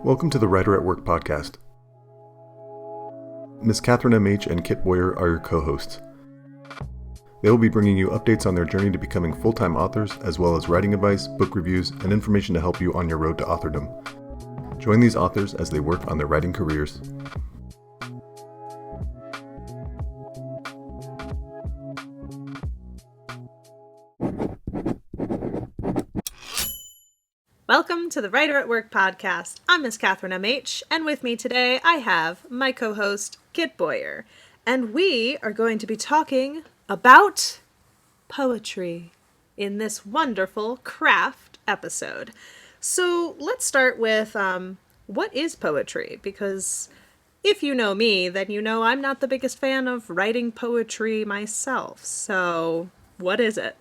Welcome to the Writer at Work podcast. Ms. Catherine M.H. and Kit Boyer are your co-hosts. They will be bringing you updates on their journey to becoming full-time authors, as well as writing advice, book reviews, and information to help you on your road to authordom. Join these authors as they work on their writing careers. Welcome to the Writer at Work podcast. I'm Ms. Catherine M.H., and with me today I have my co-host, Kit Boyer, and we are going to be talking about poetry in this wonderful craft episode. So let's start with, what is poetry? Because if you know me, then you know I'm not the biggest fan of writing poetry myself. So what is it?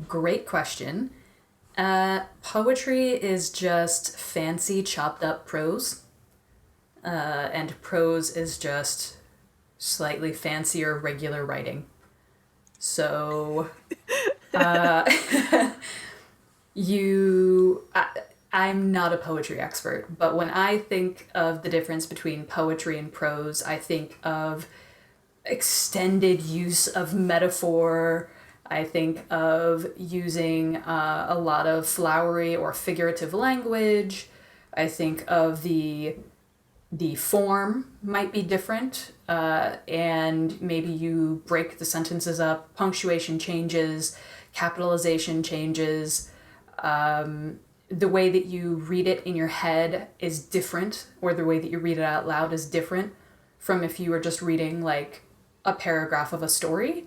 Great question. Poetry is just fancy chopped up prose. And prose is just slightly fancier regular writing. So, I'm not a poetry expert, but when I think of the difference between poetry and prose, I think of extended use of metaphor. I think of using a lot of flowery or figurative language. I think of the form might be different, and maybe you break the sentences up. Punctuation changes, capitalization changes. The way that you read it in your head is different, or the way that you read it out loud is different from if you were just reading like a paragraph of a story.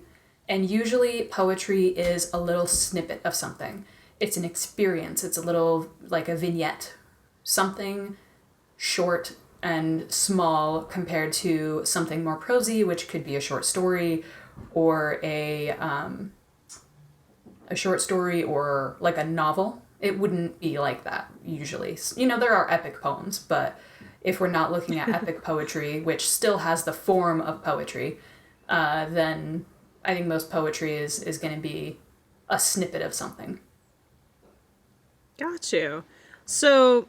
And usually poetry is a little snippet of something. It's an experience. It's a little like a vignette. Something short and small compared to something more prosy, which could be a short story or a short story or like a novel. It wouldn't be like that usually. You know, there are epic poems, but if we're not looking at epic poetry, which still has the form of poetry, then I think most poetry is going to be a snippet of something. Got you. So,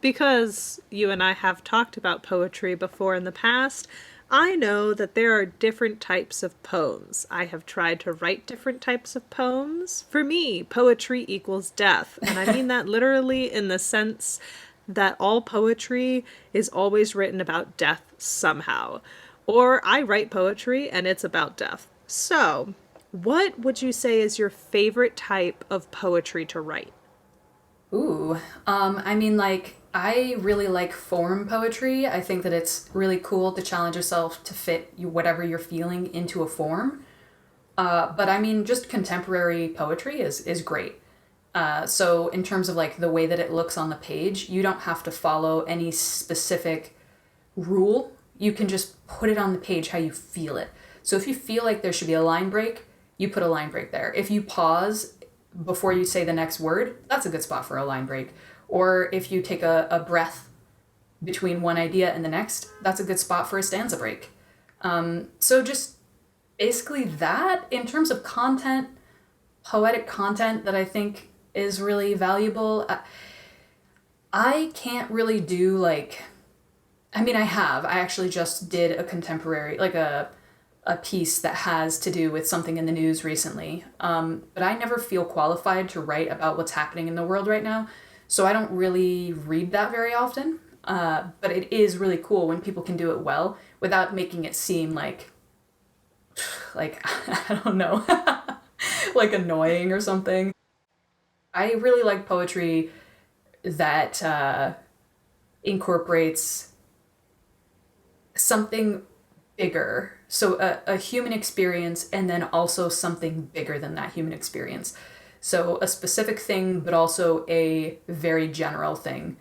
because you and I have talked about poetry before in the past, I know that there are different types of poems. I have tried to write different types of poems. For me, poetry equals death. And I mean that literally in the sense that all poetry is always written about death somehow. Or I write poetry and it's about death. So, what would you say is your favorite type of poetry to write? Ooh, I really like form poetry. I think that it's really cool to challenge yourself to fit whatever you're feeling into a form. But just contemporary poetry is great. So in terms of like the way that it looks on the page, you don't have to follow any specific rule. You can just put it on the page how you feel it. So if you feel like there should be a line break, you put a line break there. If you pause before you say the next word, that's a good spot for a line break. Or if you take a breath between one idea and the next, that's a good spot for a stanza break. So just basically that. In terms of content, poetic content that I think is really valuable, I can't really do I actually just did a contemporary, like a piece that has to do with something in the news recently. But I never feel qualified to write about what's happening in the world right now. So I don't really read that very often. But it is really cool when people can do it well without making it seem like I don't know, like annoying or something. I really like poetry that incorporates something bigger. So a human experience and then also something bigger than that human experience. So a specific thing, but also a very general thing.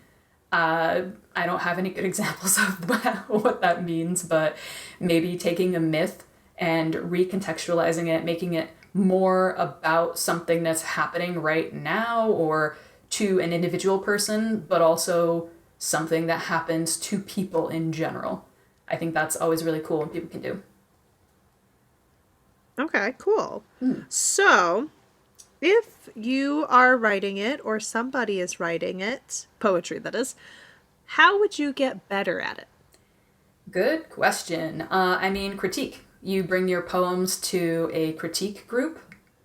I don't have any good examples of what that means, but maybe taking a myth and recontextualizing it, making it more about something that's happening right now or to an individual person, but also something that happens to people in general. I think that's always really cool when people can do. Okay, cool. So, If you are writing it or somebody is writing it, poetry that is, how would you get better at it? Good question. Critique. You bring your poems to a critique group.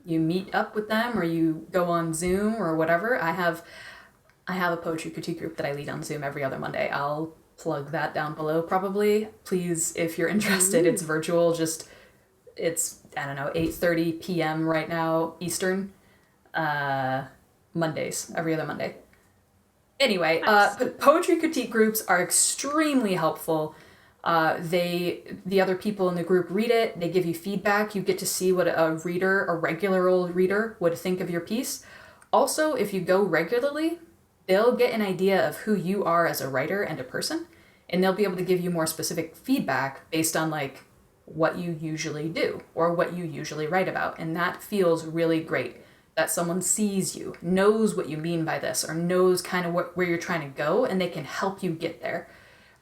You meet up with them, or you go on Zoom or whatever. I have a poetry critique group that I lead on Zoom every other Monday. I'll plug that down below probably. Please, if you're interested, it's virtual. It's, I don't know, 8:30 p.m. right now, Eastern. Mondays, every other Monday. Anyway, Nice. poetry critique groups are extremely helpful. The other people in the group read it, they give you feedback, you get to see what a regular old reader would think of your piece. Also, if you go regularly, they'll get an idea of who you are as a writer and a person, and they'll be able to give you more specific feedback based on like what you usually do or what you usually write about. And that feels really great that someone sees you, knows what you mean by this, or knows kind of where you're trying to go, and they can help you get there.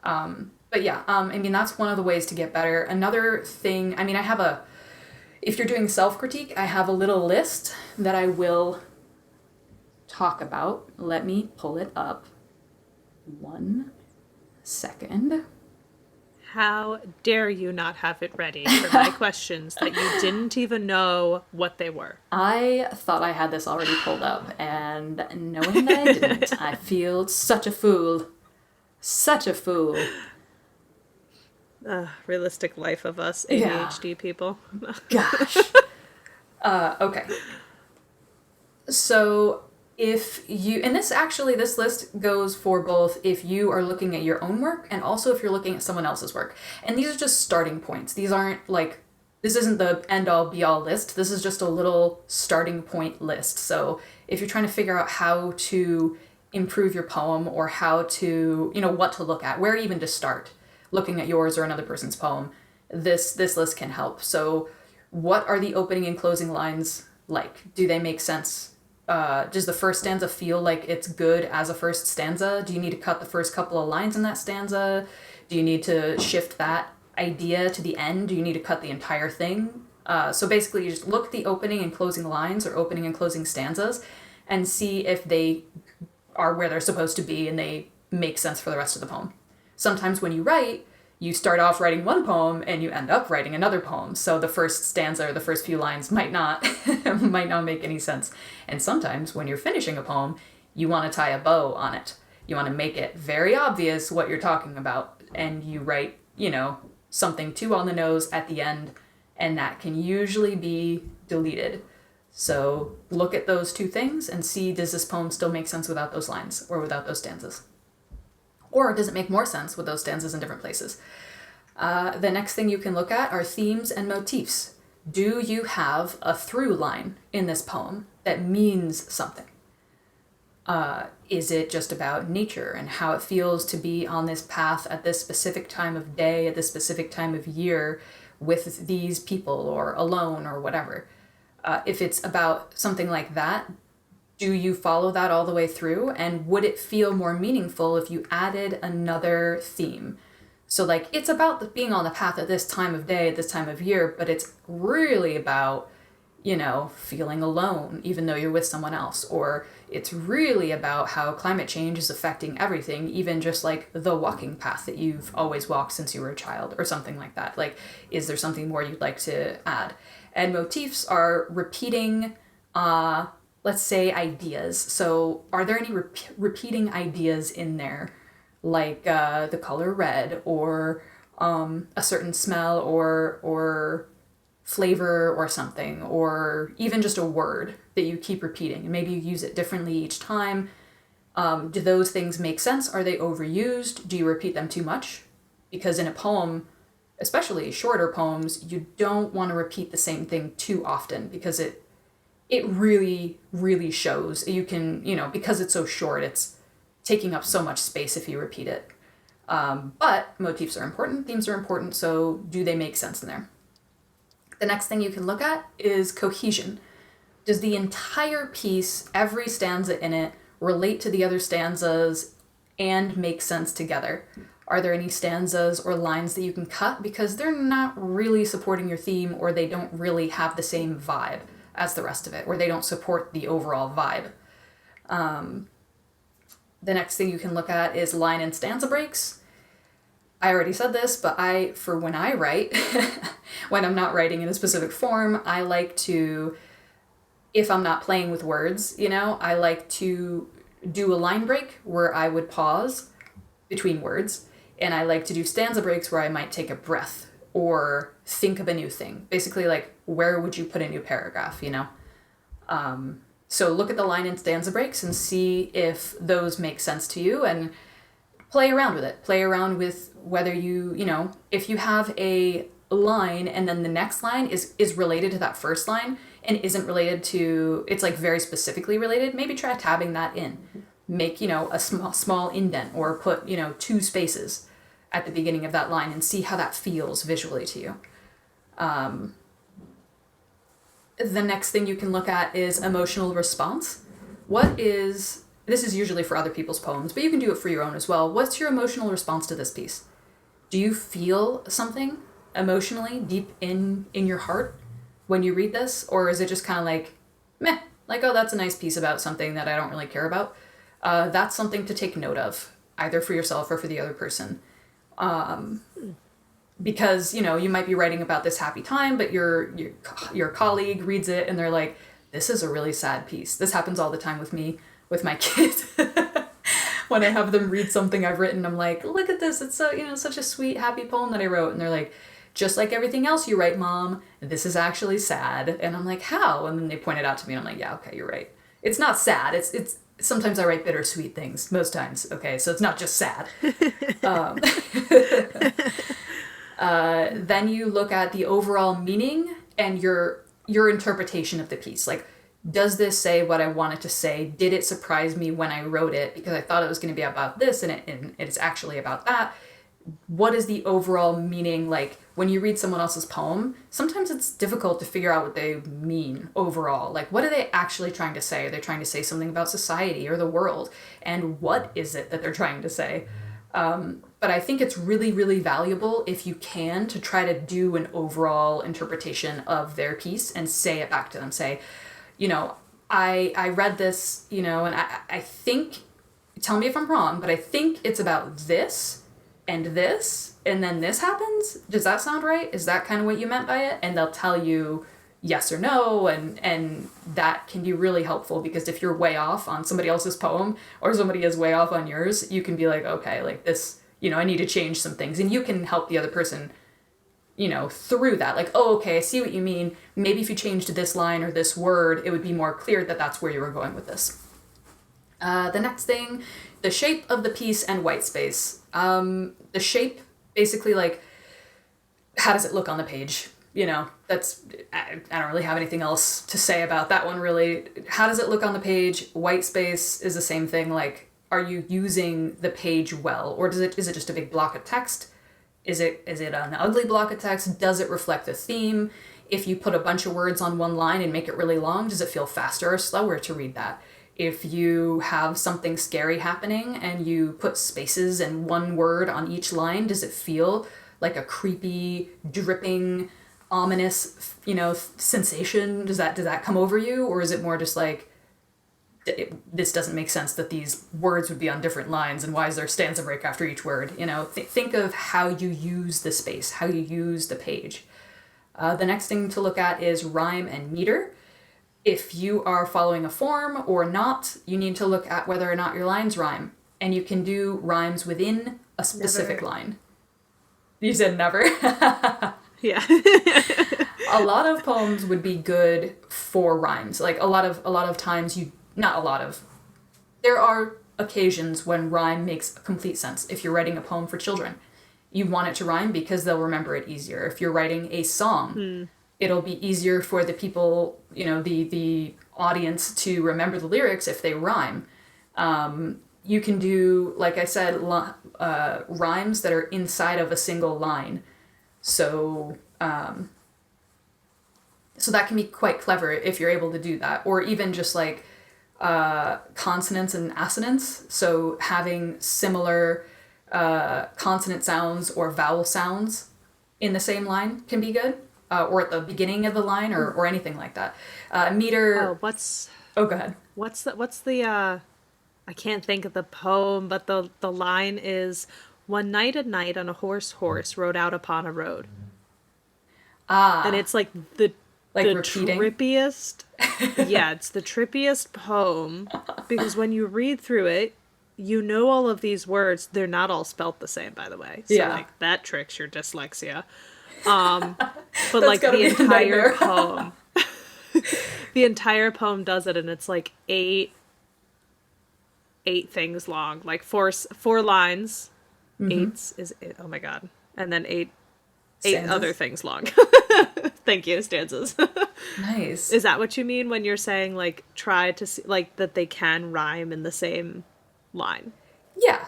That's one of the ways to get better. Another thing, if you're doing self-critique, I have a little list that I will talk about. Let me pull it up. 1 second. How dare you not have it ready for my questions that you didn't even know what they were? I thought I had this already pulled up, and knowing that I didn't, I feel such a fool. Such a fool. Realistic life of us Yeah. ADHD people. Gosh. Okay. So if you, and this list goes for both if you are looking at your own work and also if you're looking at someone else's work. And these are just starting points. These aren't like, this isn't the end all be all list. This is just a little starting point list. So if you're trying to figure out how to improve your poem or how to, what to look at, where even to start looking at yours or another person's poem, this list can help. So what are the opening and closing lines like? Do they make sense? Does the first stanza feel like it's good as a first stanza? Do you need to cut the first couple of lines in that stanza? Do you need to shift that idea to the end? Do you need to cut the entire thing? So basically you just look at the opening and closing lines or opening and closing stanzas and see if they are where they're supposed to be and they make sense for the rest of the poem. Sometimes when you write, you start off writing one poem and you end up writing another poem. So the first stanza or the first few lines might not make any sense. And sometimes when you're finishing a poem, you want to tie a bow on it. You want to make it very obvious what you're talking about. And you write, something too on the nose at the end, and that can usually be deleted. So look at those two things and see, does this poem still make sense without those lines or without those stanzas? Or does it make more sense with those stanzas in different places? The next thing you can look at are themes and motifs. Do you have a through line in this poem that means something? Is it just about nature and how it feels to be on this path at this specific time of day, at this specific time of year with these people or alone or whatever? If it's about something like that, do you follow that all the way through? And would it feel more meaningful if you added another theme? So like, it's about being on the path at this time of day, at this time of year, but it's really about, feeling alone, even though you're with someone else. Or it's really about how climate change is affecting everything, even just like the walking path that you've always walked since you were a child or something like that. Like, is there something more you'd like to add? And motifs are repeating, let's say, ideas. So are there any repeating ideas in there? Like the color red, or a certain smell or flavor or something, or even just a word that you keep repeating, and maybe you use it differently each time. Do those things make sense? Are they overused? Do you repeat them too much? Because in a poem, especially shorter poems, you don't want to repeat the same thing too often, because it really, really shows. You can, because it's so short, it's taking up so much space if you repeat it. But motifs are important, themes are important, so do they make sense in there? The next thing you can look at is cohesion. Does the entire piece, every stanza in it, relate to the other stanzas and make sense together? Are there any stanzas or lines that you can cut because they're not really supporting your theme, or they don't really have the same vibe as the rest of it, or they don't support the overall vibe. The next thing you can look at is line and stanza breaks. I already said this, but when I write, when I'm not writing in a specific form, I like to, if I'm not playing with words, I like to do a line break where I would pause between words, and I like to do stanza breaks where I might take a breath or think of a new thing. Basically, like, where would you put a new paragraph, So look at the line and stanza breaks and see if those make sense to you, and play around with it. Play around with whether if you have a line and then the next line is related to that first line and isn't related to, it's like very specifically related, maybe try tabbing that in. Make, a small indent, or put, 2 spaces at the beginning of that line and see how that feels visually to you. The next thing you can look at is emotional response. This is usually for other people's poems, but you can do it for your own as well. What's your emotional response to this piece? Do you feel something emotionally deep in your heart when you read this? Or is it just kind of like, meh, like, oh, that's a nice piece about something that I don't really care about? That's something to take note of, either for yourself or for the other person. Because, you might be writing about this happy time, but your colleague reads it and they're like, this is a really sad piece. This happens all the time with me, with my kids. When I have them read something I've written, I'm like, look at this. It's such a sweet, happy poem that I wrote. And they're like, just like everything else you write, Mom, this is actually sad. And I'm like, how? And then they point it out to me and I'm like, yeah, okay, you're right. It's not sad. It's sometimes I write bittersweet things, most times. Okay, so it's not just sad. Then you look at the overall meaning and your interpretation of the piece. Like, does this say what I want it to say? Did it surprise me when I wrote it because I thought it was going to be about this and it's actually about that? What is the overall meaning? Like, when you read someone else's poem, sometimes it's difficult to figure out what they mean overall. Like, what are they actually trying to say? Are they trying to say something about society or the world? And what is it that they're trying to say? But I think it's really, really valuable if you can to try to do an overall interpretation of their piece and say it back to them. Say, I read this, and I think, tell me if I'm wrong, but I think it's about this, and then this happens. Does that sound right? Is that kind of what you meant by it? And they'll tell you yes or no, and that can be really helpful, because if you're way off on somebody else's poem or somebody is way off on yours, you can be like, okay, like this, I need to change some things, and you can help the other person, through that. Like, oh, okay, I see what you mean. Maybe if you changed this line or this word, it would be more clear that that's where you were going with this. The next thing, the shape of the piece and white space. The shape, basically, like, how does it look on the page? That's, I don't really have anything else to say about that one, really. How does it look on the page? White space is the same thing. Like, are you using the page well? Or is it just a big block of text? Is it an ugly block of text? Does it reflect a theme? If you put a bunch of words on one line and make it really long, does it feel faster or slower to read that? If you have something scary happening and you put spaces and one word on each line, does it feel like a creepy, dripping, ominous, sensation? Does that come over you? Or is it more just like, this doesn't make sense that these words would be on different lines, and why is there a stanza break after each word? Think of how you use the space, how you use the page. The next thing to look at is rhyme and meter. If you are following a form or not, you need to look at whether or not your lines rhyme. And you can do rhymes within a specific line. You said never? Yeah. A lot of poems would be good for rhymes. Like, a lot of times there are occasions when rhyme makes complete sense. If you're writing a poem for children, you want it to rhyme because they'll remember it easier. If you're writing a song, it'll be easier for the people, the audience to remember the lyrics if they rhyme. You can do, like I said, rhymes that are inside of a single line. So that can be quite clever if you're able to do that. Or even just like consonants and assonants. So having similar consonant sounds or vowel sounds in the same line can be good. or at the beginning of the line, or anything like that. Meter. Oh, Oh, go ahead. what's the I can't think of the poem, but the line is one night a knight on a horse rode out upon a road. And it's like Like the repeating. trippiest. Yeah, it's the trippiest poem because when you read through it, you know all of these words. They're not all spelt the same, by the way. So Yeah. like that tricks your dyslexia. But That's like gotta the be a entire nightmare. poem, the entire poem does it, and it's like eight things long, like four lines. Eight is it, oh my god, and then eight Stanzas? other things long. Thank you, stanzas. Nice. Is that what you mean when you're saying like try to see like that they can rhyme in the same line? Yeah.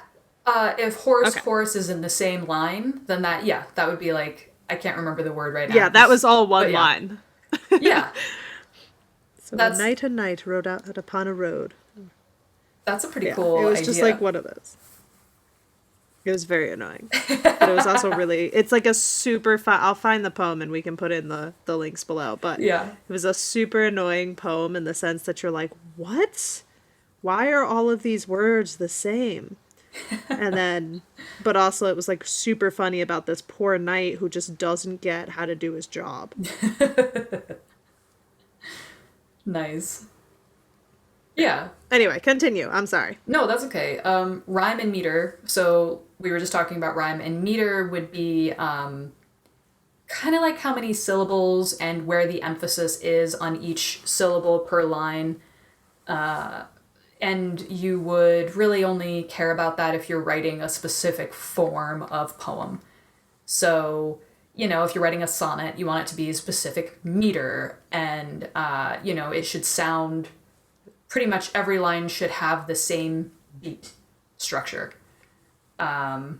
If Okay. horse is in the same line, then that would be like, I can't remember the word right now. Yeah, that was all one But yeah. line. Yeah. So That's- a knight rode out upon a road. That's a pretty Yeah, cool it was idea. just like one of those. It was very annoying, but it was also really. It's like a super fun. I'll find the poem and we can put in the links below. But Yeah. it was a super annoying poem in the sense that you're like, what? Why are all of these words the same? And then, but also it was like super funny about this poor knight who just doesn't get how to do his job. Nice. Yeah. Anyway, continue. I'm sorry. No, that's okay. Rhyme and meter. So we were just talking about rhyme, and meter would be kind of like how many syllables and where the emphasis is on each syllable per line. And you would really only care about that if you're writing a specific form of poem. So, if you're writing a sonnet, you want it to be a specific meter, and, it should sound, pretty much every line should have the same beat structure. That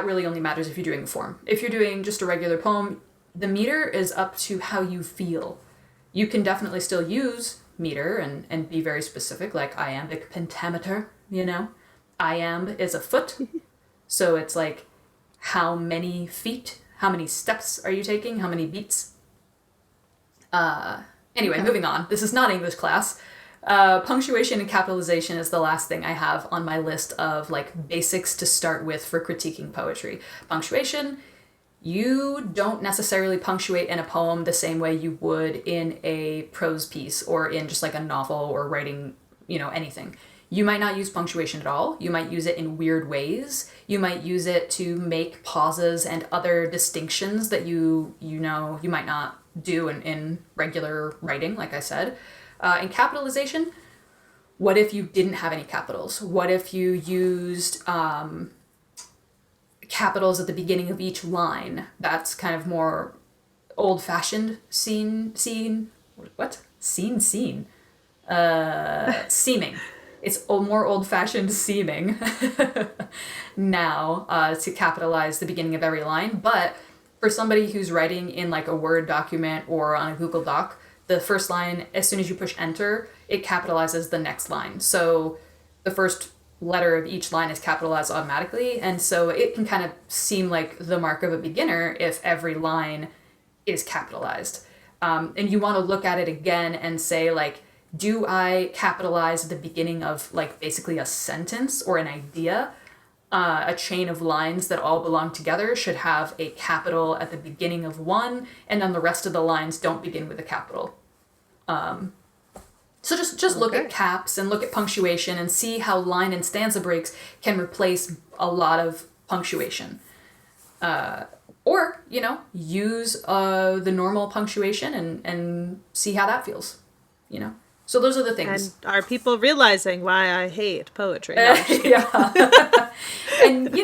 really only matters if you're doing form. If you're doing just a regular poem, the meter is up to how you feel. You can definitely still use meter and be very specific, like iambic pentameter, Iamb is a foot. So it's like, how many feet, how many steps are you taking, how many beats? Anyway, moving on. This is not English class. Punctuation and capitalization is the last thing I have on my list of like basics to start with for critiquing poetry. Punctuation, you don't necessarily punctuate in a poem the same way you would in a prose piece or in just like a novel or writing, anything. You might not use punctuation at all. You might use it in weird ways. You might use it to make pauses and other distinctions that you might not do in regular writing, like I said. In capitalization, what if you didn't have any capitals? What if you used capitals at the beginning of each line? That's kind of more old-fashioned seeming. It's more old-fashioned seeming now to capitalize the beginning of every line. But for somebody who's writing in like a Word document or on a Google Doc, the first line, as soon as you push enter, it capitalizes the next line. So the first letter of each line is capitalized automatically. And so it can kind of seem like the mark of a beginner if every line is capitalized. And you want to look at it again and say, like, do I capitalize the beginning of like basically a sentence or an idea? A chain of lines that all belong together should have a capital at the beginning of one, and then the rest of the lines don't begin with a capital. So just look at caps and look at punctuation and see how line and stanza breaks can replace a lot of punctuation. Or, use the normal punctuation and see how that feels, So those are the things. And are people realizing why I hate poetry? No, Yeah. And,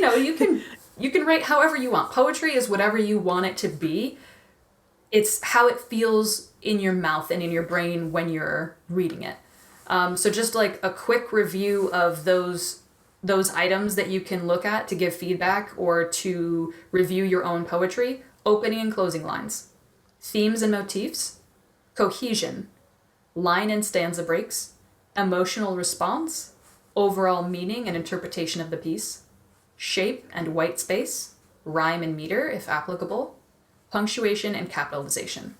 you can write however you want. Poetry is whatever you want it to be. It's how it feels in your mouth and in your brain when you're reading it. So just like a quick review of those items that you can look at to give feedback or to review your own poetry: opening and closing lines, themes and motifs, cohesion, line and stanza breaks, emotional response, overall meaning and interpretation of the piece, shape and white space, rhyme and meter if applicable, punctuation, and capitalization.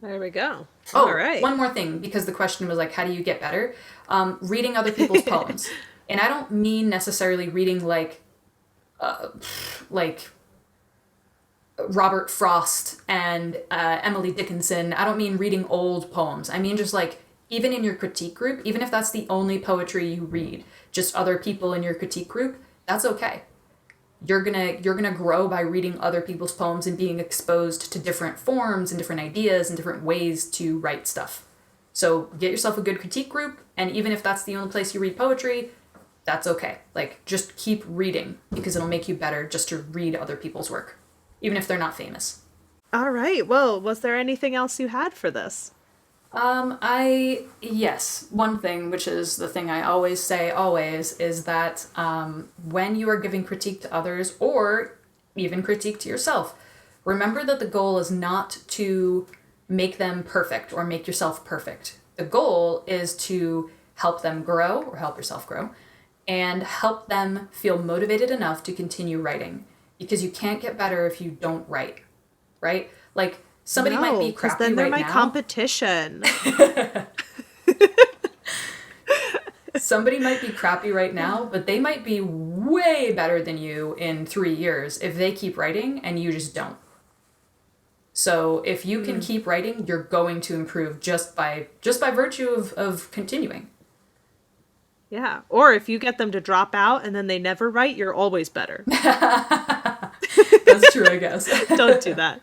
There we go. Oh, All right. one more thing, because the question was like, how do you get better? Reading other people's poems. And I don't mean necessarily reading like Robert Frost and Emily Dickinson. I don't mean reading old poems. I mean just like, even in your critique group, even if that's the only poetry you read, just other people in your critique group, that's okay. You're gonna grow by reading other people's poems and being exposed to different forms and different ideas and different ways to write stuff. So get yourself a good critique group, and even if that's the only place you read poetry, that's okay. Like, just keep reading, because it'll make you better just to read other people's work, even if they're not famous. All right. Well, was there anything else you had for this? Yes, one thing, which is the thing I always say, is that when you are giving critique to others, or even critique to yourself, remember that the goal is not to make them perfect or make yourself perfect. The goal is to help them grow, or help yourself grow, and help them feel motivated enough to continue writing. Because you can't get better if you don't write, right? Like, somebody might be crappy then they're right my now. Competition. Somebody might be crappy right now, but they might be way better than you in 3 years if they keep writing and you just don't. So if you can keep writing, you're going to improve just by virtue of continuing. Yeah. Or if you get them to drop out and then they never write, you're always better. That's true, I guess. Don't do that.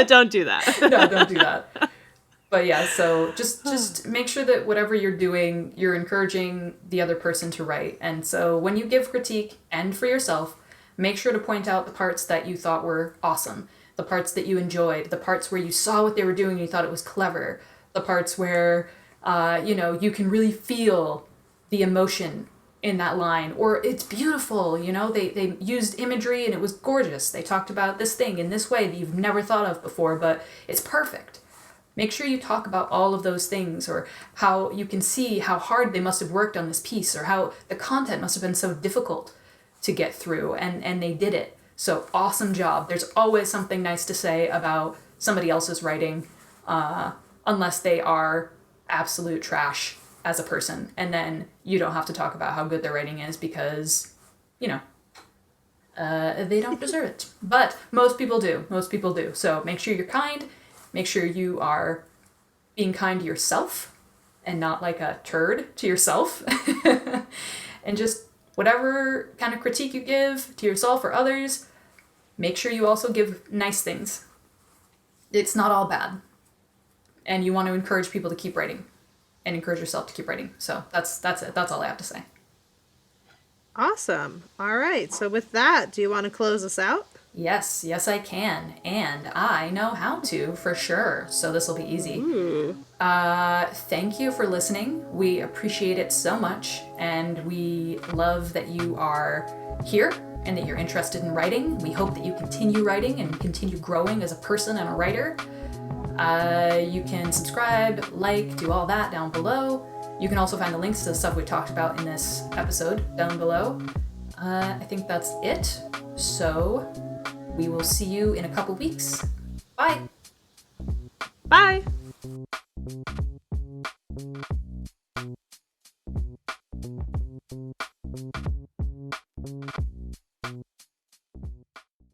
Don't do that. No, don't do that. But yeah, so just make sure that whatever you're doing, you're encouraging the other person to write. And so when you give critique, and for yourself, make sure to point out the parts that you thought were awesome, the parts that you enjoyed, the parts where you saw what they were doing and you thought it was clever, the parts where, you can really feel the emotion in that line, or it's beautiful, they used imagery and it was gorgeous. They talked about this thing in this way that you've never thought of before, but it's perfect. Make sure you talk about all of those things, or how you can see how hard they must have worked on this piece, or how the content must have been so difficult to get through, and they did it. So awesome job. There's always something nice to say about somebody else's writing, unless they are absolute trash as a person, and then you don't have to talk about how good their writing is, because they don't deserve it. But most people do. So make sure you're kind, make sure you are being kind to yourself and not like a turd to yourself. And just whatever kind of critique you give to yourself or others, make sure you also give nice things. It's not all bad, and you want to encourage people to keep writing and encourage yourself to keep writing. So that's it. That's all I have to say. Awesome. All right. So with that, do you want to close us out? Yes, I can. And I know how to, for sure. So this will be easy. Ooh. Thank you for listening. We appreciate it so much. And we love that you are here and that you're interested in writing. We hope that you continue writing and continue growing as a person and a writer. You can subscribe, like, do all that down below. You can also find the links to the stuff we talked about in this episode down below. I think that's it. So we will see you in a couple weeks. Bye. Bye.